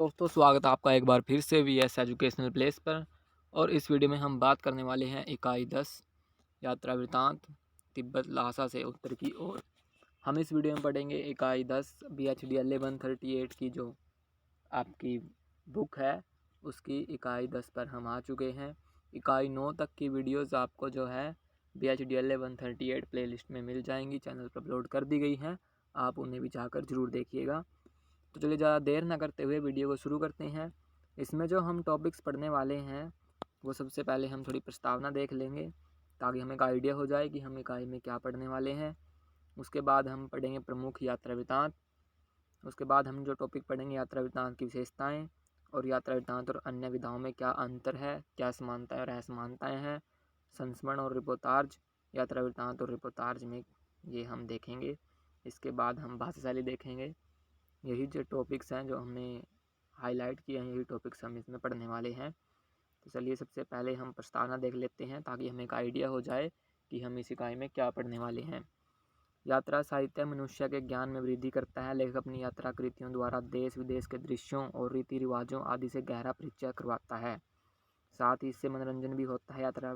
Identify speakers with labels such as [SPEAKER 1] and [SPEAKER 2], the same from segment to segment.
[SPEAKER 1] दोस्तों स्वागत है आपका एक बार फिर से वीएस एजुकेशनल प्लेस पर। और इस वीडियो में हम बात करने वाले हैं इकाई 10 यात्रा वृतांत तिब्बत लहासा से उत्तर की ओर। हम इस वीडियो में पढ़ेंगे इकाई 10 BHD 1138 की जो आपकी बुक है उसकी इकाई 10 पर हम आ चुके हैं। इकाई 9 तक की वीडियोस आपको जो है BHD 1138 प्लेलिस्ट में मिल जाएंगी, चैनल पर अपलोड कर दी गई हैं, आप उन्हें भी जाकर ज़रूर देखिएगा। तो चलिए ज़्यादा देर ना करते हुए वीडियो को शुरू करते हैं। इसमें जो हम टॉपिक्स पढ़ने वाले हैं वो सबसे पहले हम थोड़ी प्रस्तावना देख लेंगे ताकि हमें एक आइडिया हो जाए कि हम इकाई में क्या पढ़ने वाले हैं। उसके बाद हम पढ़ेंगे प्रमुख यात्रा वृतांत। उसके बाद हम जो टॉपिक पढ़ेंगे यात्रा वृतांत की विशेषताएँ और यात्रा वृतांत और अन्य विधाओं में क्या अंतर है, क्या समानताएँ और असमानताएँ हैं, संस्मरण और रिपोर्तार्ज, यात्रा वृतांत और रिपोर्तार्ज में ये हम देखेंगे। इसके बाद हम भाषा शैली देखेंगे। यही जो टॉपिक्स हैं जो हमने हाईलाइट किए हैं, यही टॉपिक्स हम इसमें पढ़ने वाले हैं। तो चलिए सबसे पहले हम प्रस्तावना देख लेते हैं ताकि हमें एक आइडिया हो जाए कि हम इस इकाई में क्या पढ़ने वाले हैं। यात्रा साहित्य मनुष्य के ज्ञान में वृद्धि करता है। लेखक अपनी यात्रा कृतियों द्वारा देश विदेश के दृश्यों और रीति रिवाजों आदि से गहरा परिचय करवाता है। साथ ही इससे मनोरंजन भी होता है। यात्रा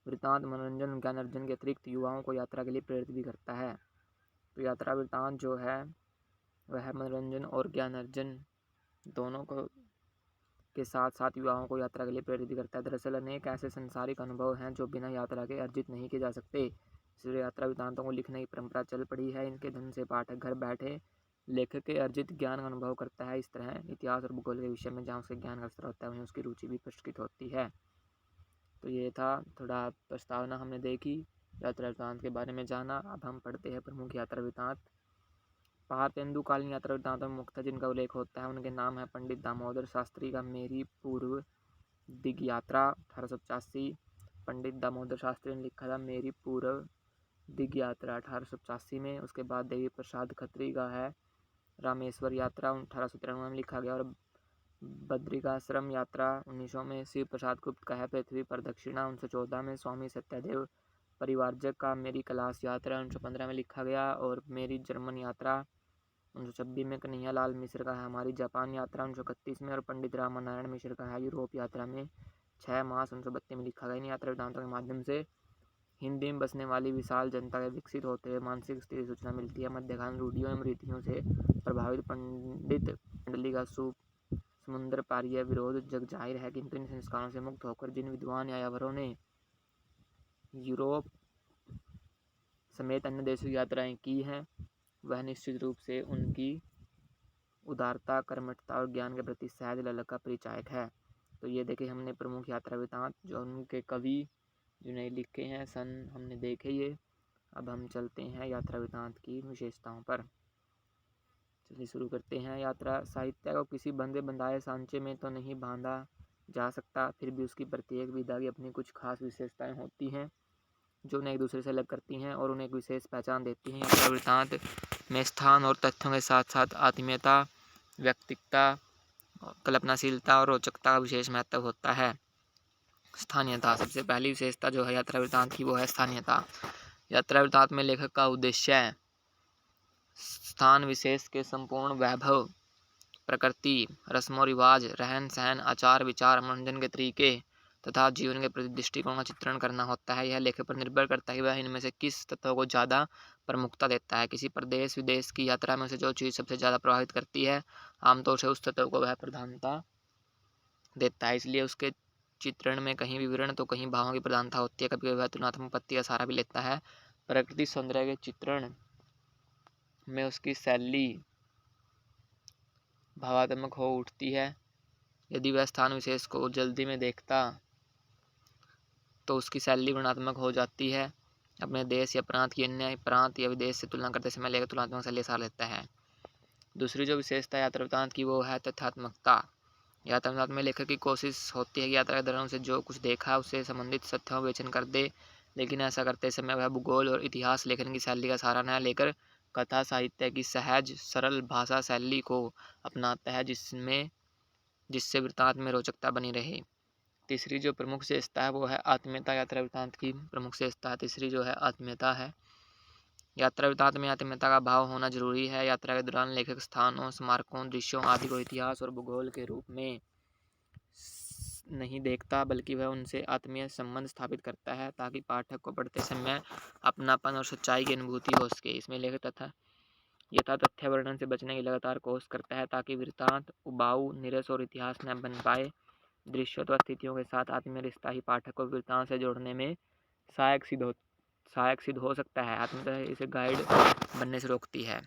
[SPEAKER 1] वृतांत मनोरंजन ज्ञान अर्जन के अतिरिक्त युवाओं को यात्रा के लिए प्रेरित भी करता है। तो यात्रा वृतांत जो है वह मनोरंजन और ज्ञान अर्जन दोनों को के साथ साथ युवाओं को यात्रा के लिए प्रेरित करता है। दरअसल अनेक ऐसे संसारिक अनुभव हैं जो बिना यात्रा के अर्जित नहीं किए जा सकते, इसलिए यात्रा वृतांतों को लिखने की परंपरा चल पड़ी है। इनके धन से पाठक घर बैठे लेखक के अर्जित ज्ञान का अनुभव करता है। इस तरह इतिहास और भूगोल के विषय में जहाँ उसके ज्ञान का स्तर होता है वहीं उसकी रुचि भी प्रस्फुटित होती है। तो ये था थोड़ा प्रस्तावना हमने देखी, यात्रा वृतांत के बारे में जाना। अब हम पढ़ते हैं प्रमुख यात्रा वृतांत। भारतेंदुकालीन यात्रा वृत्तांतों में मुख्यतः जिनका उल्लेख होता है उनके नाम है पंडित दामोदर शास्त्री का मेरी पूर्व दिग यात्रा 1885। पंडित दामोदर शास्त्री ने लिखा था मेरी पूर्व दिग यात्रा 1885 में। उसके बाद देवी प्रसाद खत्री का है रामेश्वर यात्रा 1893 में लिखा गया। और बद्रिकाश्रम यात्रा 1900 में। शिव प्रसाद गुप्त का है पृथ्वी प्रदक्षिणा 1914 में। स्वामी सत्यदेव परिवारजक का मेरी कैलाश यात्रा 1915 में लिखा गया। और मेरी जर्मन यात्रा 1926 में। कन्हैया लाल मिश्र का है हमारी जापान यात्रा 1931 में। और पंडित रामानारायण मिश्र का है यूरोप यात्रा में 6 मार्च 1932 में लिखा गया। इन यात्रा वृत्तांतों के माध्यम से हिंदी में बसने वाली विशाल जनता के विकसित होते हुए मानसिक स्थिति सूचना मिलती है। मध्यकालीन रूढ़ियों एवं रीतियों से प्रभावित पंडित मंडली का समुद्र पारीय विरोध जग जाहिर है, किंतु इन संस्कारों से मुक्त होकर जिन विद्वान यायावरों ने यूरोप समेत अन्य देशों की यात्राएं की हैं वह निश्चित रूप से उनकी उदारता, कर्मठता और ज्ञान के प्रति सहज ललक का परिचायक है। तो ये देखे हमने प्रमुख यात्रा वृत्तांत जो उनके कवि जिन्हें लिखे हैं सन हमने देखे ये। अब हम चलते हैं यात्रा वृत्तांत की विशेषताओं पर। चलिए शुरू करते हैं। यात्रा साहित्य को किसी बंधे बंधाए सांचे में तो नहीं बांधा जा सकता, फिर भी उसकी प्रत्येक विधा की अपनी कुछ खास विशेषताएं होती हैं जो उन्हें एक दूसरे से अलग करती हैं और उन्हें एक विशेष पहचान देती हैं। यात्रा वृत्तांत में स्थान और तथ्यों के साथ साथ आत्मीयता, व्यक्तिकता, कल्पनाशीलता और रोचकता का विशेष महत्व होता है। स्थानीयता सबसे पहली विशेषता जो है यात्रा वृत्तांत की वो है स्थानीयता। यात्रा वृत्तांत में लेखक का उद्देश्य है स्थान विशेष के संपूर्ण वैभव, प्रकृति, रस्मों रिवाज, रहन सहन, आचार विचार, मनोरंजन के तरीके तथा जीवन के प्रति दृष्टिकोण का चित्रण करना होता है। यह लेखक पर निर्भर करता है कि वह इनमें से किस तत्व को ज़्यादा प्रमुखता देता है। किसी प्रदेश विदेश की यात्रा में से जो चीज़ सबसे ज़्यादा प्रभावित करती है आमतौर से उस तत्व को वह प्रधानता देता है। इसलिए उसके चित्रण में कहीं विवरण तो कहीं भावों की प्रधानता होती है। कभी कभी वह तुलनात्मक पत्ती का सहारा भी लेता है। प्रकृति सौंदर्य के चित्रण में उसकी शैली भावात्मक हो उठती है। यदि वह स्थान विशेष को जल्दी में देखता तो उसकी शैली वर्णनात्मक हो जाती है। अपने देश या प्रांत की अन्य प्रांत या विदेश से तुलना करते समय लेखक तुलनात्मक शैली सहारा लेता है। दूसरी जो विशेषता यात्रा वृत्तांत की वो है तथ्यात्मकता। यात्रा वृत्तांत में लेखक की कोशिश होती है कि यात्रा के दौरान उसे जो कुछ देखा उससे संबंधित तथ्यों का विवेचन कर दे, लेकिन ऐसा करते समय वह भूगोल और इतिहास लेखन की शैली का सहारा न लेकर कथा साहित्य की सहज सरल भाषा शैली को अपनाता है जिससे वृत्तांत में रोचकता बनी रहे। तीसरी जो प्रमुख विशेषता है वो है आत्मीयता। यात्रा वृत्तांत की प्रमुख विशेषता तीसरी जो है आत्मीयता है। यात्रा वृत्तांत में आत्मीयता का भाव होना जरूरी है। यात्रा के दौरान लेखक स्थानों, स्मारकों, दृश्यों आदि को इतिहास और भूगोल के रूप में नहीं देखता, बल्कि वह उनसे आत्मीय संबंध स्थापित करता है ताकि पाठक को पढ़ते समय अपनापन और सच्चाई की अनुभूति हो सके। इसमें लेखक तथा यथा तथ्य वर्णन से बचने की लगातार कोशिश करता है ताकि वृत्तांत उबाऊ, नीरस और इतिहास न बन पाए। दृश्यों व स्थितियों के साथ आत्मीय रिश्ता ही पाठक को वृत्तांत से जोड़ने में सहायक सिद्ध हो सकता है। आत्मीयता इसे गाइड बनने से रोकती है।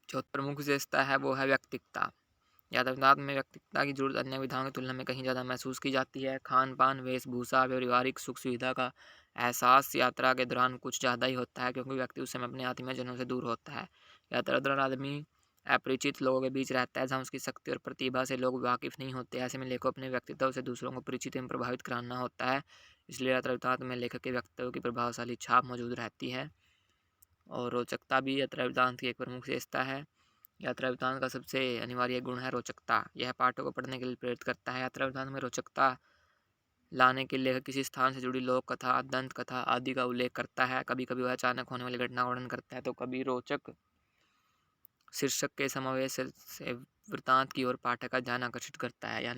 [SPEAKER 1] जो प्रमुख विशेषता है वो है व्यक्तिकता। यात्रा में व्यक्तिगता की जरूरत अन्य विधाओं की तुलना में कहीं ज़्यादा महसूस की जाती है। खान पान, वेशभूषा, व्यवहारिक सुख सुविधा का एहसास यात्रा के दौरान कुछ ज़्यादा ही होता है, क्योंकि व्यक्ति उस समय अपने आत्मीय जनों से दूर होता है। यात्रा के दौरान आदमी अपरिचित लोगों के बीच रहता है, जहाँ उसकी शक्ति और प्रतिभा से लोग वाकिफ नहीं होते। ऐसे में लेखक को अपने व्यक्तित्व से दूसरों को परिचित एवं प्रभावित कराना होता है। इसलिए यात्रा वृत्तांत में लेखक के व्यक्तित्व की प्रभावशाली छाप मौजूद रहती है। और रोचकता भी यात्रा वृत्तांत की एक प्रमुख विशेषता है। यात्रा वृत्तांत का सबसे अनिवार्य गुण है रोचकता। यह पाठक को पढ़ने के लिए प्रेरित करता है। यात्रा वृत्तांत में रोचकता लाने के लिए लेखक किसी स्थान से जुड़ी लोक कथा, दंत कथा आदि का उल्लेख करता है। कभी कभी वह अचानक होने वाली घटना का वर्णन करता है, तो कभी रोचक शीर्षक के समावेश से वृत्तांत की ओर पाठक का ध्यान आकर्षित करता है।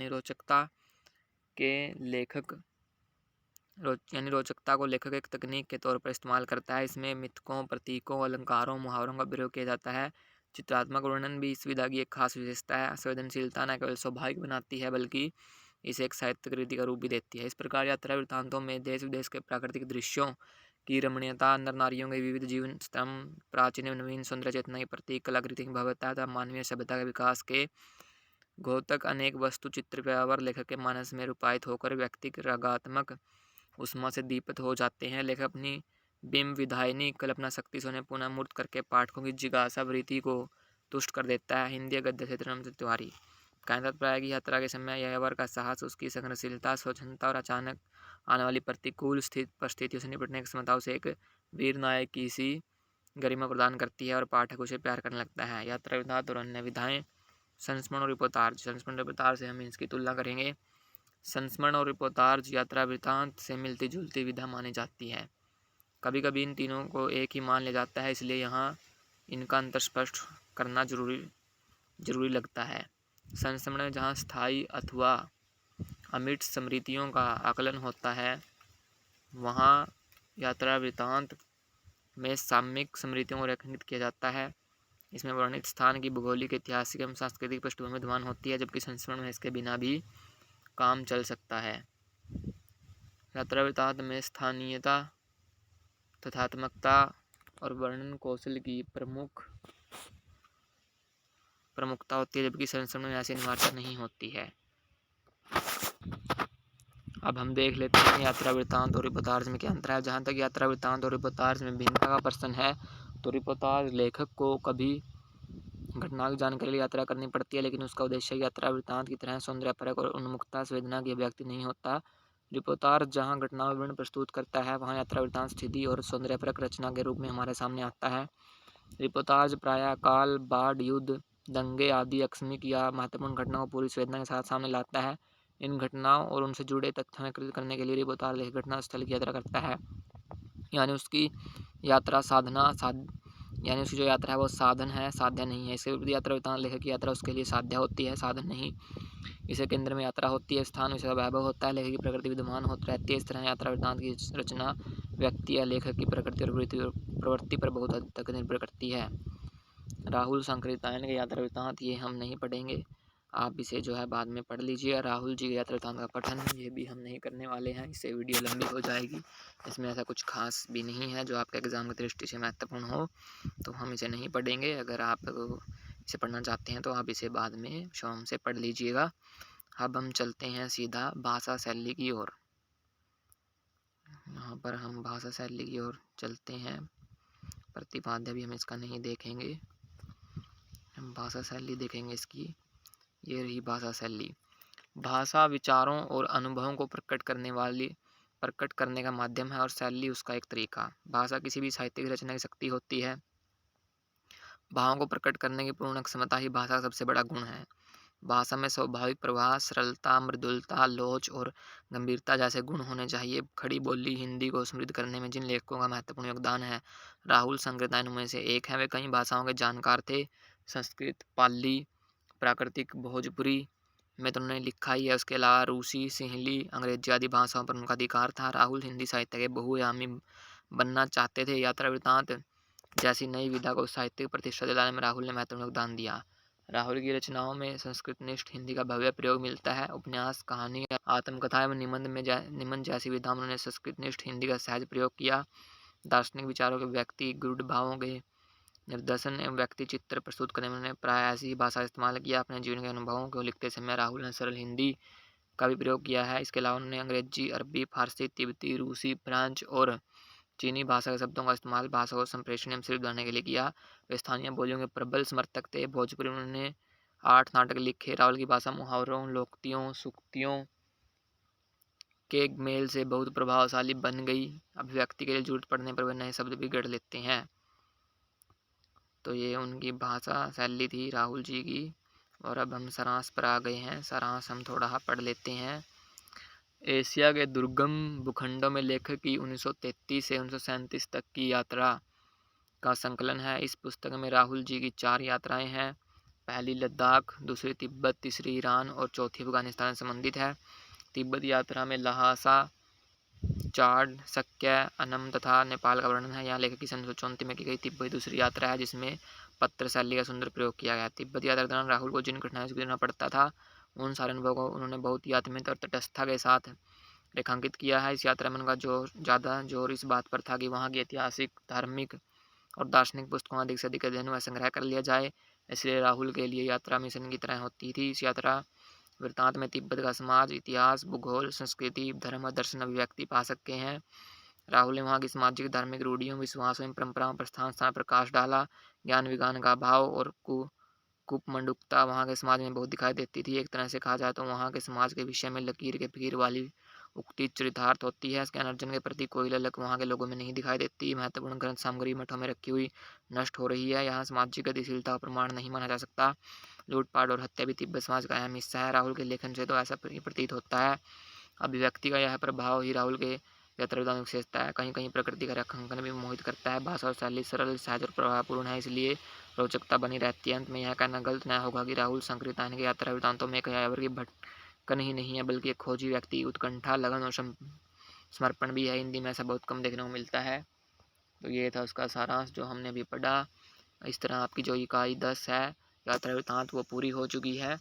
[SPEAKER 1] रोचकता को लेखक एक तकनीक के तौर पर इस्तेमाल करता है। इसमें मिथकों, प्रतीकों, अलंकारों, मुहावरों का प्रयोग किया जाता है। चित्रात्मक वर्णन भी इस विधा की एक खास विशेषता है। संवेदनशीलता न केवल स्वाभाविक बनाती है, बल्कि इसे एक साहित्य कृति का रूप भी देती है। इस प्रकार यात्रा वृत्तांतों में देश विदेश के प्राकृतिक दृश्यों की रमणीयता, नर नारियों के विविध जीवन स्तंभ, प्राचीन एवं नवीन सौंदर्य चेतना की प्रतीक, कलाकृति की भव्यता तथा मानवीय सभ्यता के विकास के घोतक अनेक वस्तु चित्र व्यवहार लेखक के मानस में रूपायित होकर व्यक्तिक रागात्मक उष्मा से दीपित हो जाते हैं। लेखक अपनी बिंब विधायनी कल्पना शक्ति से उन्हें पुनः मूर्त करके पाठकों की जिज्ञासा वृत्ति को तुष्ट कर देता है। हिंदी गद्य क्षेत्र तिवारी कहना तात्पर्य है कि यात्रा के समय यह वर्ग का साहस, उसकी संघर्षशीलता, स्वच्छंदता और अचानक आने वाली प्रतिकूल परिस्थितियों से निपटने की क्षमताओं से एक वीर नायक की सी गरिमा प्रदान करती है और पाठक उसे प्यार करने लगता है। यात्रा वृत्तांत और अन्य विधाएं। संस्मरण और रिपोर्टार्ज। संस्मरण और रिपोर्टार्ज से हम इसकी तुलना करेंगे। संस्मरण और रिपोर्टार्ज यात्रा वृत्तांत से मिलती जुलती विधा मानी जाती है। कभी कभी इन तीनों को एक ही मान लिया जाता है, इसलिए यहाँ इनका अंतर स्पष्ट करना जरूरी लगता है। संस्मरण में जहाँ स्थायी अथवा अमिट स्मृतियों का आकलन होता है, वहाँ यात्रा वृत्तांत में सामयिक स्मृतियों को रेखांकित किया जाता है। इसमें वर्णित स्थान की भौगोलिक, ऐतिहासिक एवं सांस्कृतिक पृष्ठभूमि विद्यमान होती है, जबकि संस्मरण में इसके बिना भी काम चल सकता है। यात्रा वृत्तांत में स्थानीयता, तथात्मकता और वर्णन कौशल की प्रमुखता होती है, जबकि संस्मरण में ऐसी अनिवार्यता नहीं होती है। अब हम देख लेते हैं यात्रा वृत्तांत और रिपोर्टार्ज में क्या अंतर है। जहाँ तक यात्रा वृत्तांत और रिपोर्टार्ज में भिन्नता का प्रश्न है, तो रिपोर्टार्ज लेखक को कभी घटना की जानकारी के लिए यात्रा करनी पड़ती है, लेकिन उसका उद्देश्य यात्रा वृत्तांत की तरह सौंदर्यपरक और उन्मुखता संवेदना की अभिव्यक्ति नहीं होता। रिपोर्टार्ज जहाँ घटना विवरण प्रस्तुत करता है, वहाँ यात्रा वृत्तांत स्थिति और सौंदर्यपरक रचना के रूप में हमारे सामने आता है। रिपोर्टार्ज प्रायः काल, बाढ़, युद्ध, दंगे आदि आकस्मिक या महत्वपूर्ण घटनाओं को पूरी संवेदना के साथ सामने लाता है। इन घटनाओं और उनसे जुड़े तथ्यों एकत्रित करने के लिए रिपोर्टार्ज लेखक घटना स्थल की यात्रा करता है। उसकी जो यात्रा है वो साधन है, साध्य नहीं है। इसके विपरीत यात्रा वृत्तांत लेखक की यात्रा उसके लिए साध्य होती है, साधन नहीं। इसे केंद्र में यात्रा होती है, स्थान विषय का वैभव होता है, लेखक की प्रकृति विद्यमान होती रहती है। इस तरह यात्रा वृत्तांत की रचना व्यक्ति या लेखक की प्रकृति और प्रवृत्ति पर बहुत हद तक निर्भर करती है। राहुल सांकृत्यायन के यात्रा वृत्तांत ये हम नहीं पढ़ेंगे, आप इसे जो है बाद में पढ़ लीजिए। राहुल जी के यात्रा वृत्तांत का पठन ये भी हम नहीं करने वाले हैं, इससे वीडियो लंबी हो जाएगी। इसमें ऐसा कुछ खास भी नहीं है जो आपके एग्ज़ाम की दृष्टि से महत्वपूर्ण हो, तो हम इसे नहीं पढ़ेंगे। अगर आप इसे पढ़ना चाहते हैं तो आप इसे बाद में शौम से पढ़ लीजिएगा। अब हम चलते हैं सीधा भाषा शैली की ओर। यहाँ पर हम भाषा शैली की ओर चलते हैं। प्रतिपाद्य भी हम इसका नहीं देखेंगे, हम भाषा शैली देखेंगे इसकी। ये रही भाषा शैली। भाषा विचारों और अनुभवों को प्रकट करने का माध्यम है और शैली उसका एक तरीका। भाषा किसी भी साहित्यिक रचना की शक्ति होती है। भावों को प्रकट करने की पूर्ण क्षमता ही भाषा का सबसे बड़ा गुण है। भाषा में स्वाभाविक प्रवाह, सरलता, मृदुलता, लोच और गंभीरता जैसे गुण होने चाहिए। खड़ी बोली हिंदी को समृद्ध करने में जिन लेखकों का महत्वपूर्ण योगदान है, राहुल संकृतायन में से एक हैं। वे कई भाषाओं के जानकार थे। संस्कृत, पाली, प्राकृतिक, भोजपुरी में तो उन्होंने लिखा ही है। उसके अलावा रूसी, सिंहली, अंग्रेजी आदि भाषाओं पर उनका अधिकार था। राहुल हिंदी साहित्य के बहुआयामी बनना चाहते थे। यात्रा वृत्तांत जैसी नई विधा को साहित्यिक प्रतिष्ठा दिलाने में राहुल ने महत्वपूर्ण योगदान दिया। राहुल की रचनाओं में संस्कृतनिष्ठ हिंदी का भव्य प्रयोग मिलता है। उपन्यास, कहानी, आत्मकथा एवं निबंध जैसी विधाओं में उन्होंने संस्कृतनिष्ठ हिंदी का सहज प्रयोग किया। दार्शनिक विचारों के व्यक्ति गूढ़ भावों के निर्देशन एवं व्यक्ति चित्र प्रस्तुत करने में उन्होंने प्राय ऐसी ही भाषा इस्तेमाल किया। अपने जीवन के अनुभवों को लिखते समय राहुल ने सरल हिंदी का भी प्रयोग किया है। इसके अलावा उन्होंने अंग्रेजी, अरबी, फारसी, तिब्बती, रूसी, फ्रेंच और चीनी भाषा के शब्दों का इस्तेमाल भाषा को संप्रेषण एवं सिद्ध बनाने के लिए किया। वे स्थानीय बोलियों के प्रबल समर्थक थे। भोजपुरी में उन्होंने 8 नाटक लिखे। राहुल की भाषा मुहावरों, लोकोक्तियों, सूक्तियों के मेल से बहुत प्रभावशाली बन गई। अभिव्यक्ति के लिए जरूरत पड़ने पर वे नए शब्द भी गढ़ लेते हैं। तो ये उनकी भाषा शैली थी राहुल जी की। और अब हम सारांश पर आ गए हैं। सारांश हम थोड़ा पढ़ लेते हैं। एशिया के दुर्गम भूखंडों में लेखक की 1933 से 1937 तक की यात्रा का संकलन है। इस पुस्तक में राहुल जी की 4 यात्राएं हैं। पहली लद्दाख, दूसरी तिब्बत, तीसरी ईरान और चौथी अफगानिस्तान से संबंधित है। तिब्बत यात्रा में लहासा, चाड, शक्य, अनम तथा नेपाल का वर्णन है। यहाँ लेखक की 1934 में की गई तिब्बत दूसरी यात्रा है, जिसमें पत्र शैली का सुंदर प्रयोग किया गया। तिब्बत यात्रा के दौरान राहुल को जिन कठिनाइयों से गुजरना पड़ता था, उन सारे अनुभवों को उन्होंने बहुत ही आत्मीयता और तटस्थता के साथ रेखांकित किया है। इस यात्रा में उनका ज़्यादा जोर इस बात पर था कि वहाँ की ऐतिहासिक, धार्मिक और दार्शनिक पुस्तकों अधिक से अधिक अध्ययन व संग्रह कर लिया जाए। इसलिए राहुल के लिए यात्रा मिशन की तरह होती थी। इस यात्रा वृत्तांत में तिब्बत का समाज, इतिहास, भूगोल, संस्कृति, धर्म और दर्शन अभिव्यक्ति पा सकते हैं। राहुल ने वहाँ की सामाजिक, धार्मिक रूढ़ियों, विश्वासों एवं परंपराओं पर स्थान स्थान प्रकाश डाला। ज्ञान विज्ञान का अभाव और कुपमंडुकता वहाँ के समाज में बहुत दिखाई देती थी। एक तरह से कहा जाए तो वहाँ के समाज के विषय में लकीर के फिकीर वाली उक्ति चरितार्थ होती है। ज्ञान अर्जन के प्रति कोई ललक वहाँ के लोगों में नहीं दिखाई देती। महत्वपूर्ण ग्रंथ सामग्री मठों में रखी हुई नष्ट हो रही है। यहाँ सामाजिक गतिशीलता का प्रमाण नहीं माना जा सकता। लूटपाट और हत्या भी तिब्बत समाज का अहम हिस्सा है। राहुल के लेखन से तो ऐसा प्रतीत होता है। अभिव्यक्ति का यह प्रभाव ही राहुल के यात्रा विशेषता है। कहीं कहीं प्रकृति का रेखांकन भी मोहित करता है। भाषा और शैली सरल, सहज और प्रभावपूर्ण है, इसलिए रोचकता बनी रहती है। अंत में यह कहना गलत न होगा कि राहुल संकृतायन के यात्रा वृत्तांतों में एक यायावर की भटकन ही नहीं है, बल्कि एक खोजी व्यक्ति, उत्कंठा, लगन और समर्पण भी है। हिंदी में ऐसा बहुत कम देखने को मिलता है। तो ये था उसका सारांश जो हमने अभी पढ़ा। इस तरह आपकी जो इकाई 10 है यात्रा वृत्तांत वो पूरी हो चुकी है।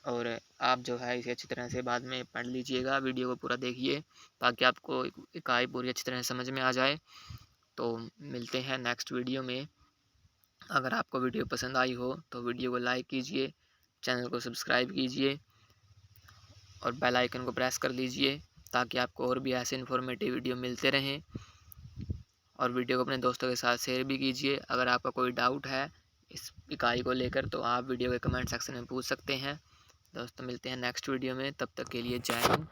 [SPEAKER 1] और आप जो है इसे अच्छी तरह से बाद में पढ़ लीजिएगा। वीडियो को पूरा देखिए ताकि आपको इकाई पूरी अच्छी तरह समझ में आ जाए। तो मिलते हैं नेक्स्ट वीडियो में। अगर आपको वीडियो पसंद आई हो तो वीडियो को लाइक कीजिए, चैनल को सब्सक्राइब कीजिए और बेल आइकन को प्रेस कर लीजिए ताकि आपको और भी ऐसे इन्फॉर्मेटिव वीडियो मिलते रहें। और वीडियो को अपने दोस्तों के साथ शेयर भी कीजिए। अगर आपका कोई डाउट है इस इकाई को लेकर तो आप वीडियो के कमेंट सेक्शन में पूछ सकते हैं। दोस्तों मिलते हैं नेक्स्ट वीडियो में, तब तक के लिए जय हिंद।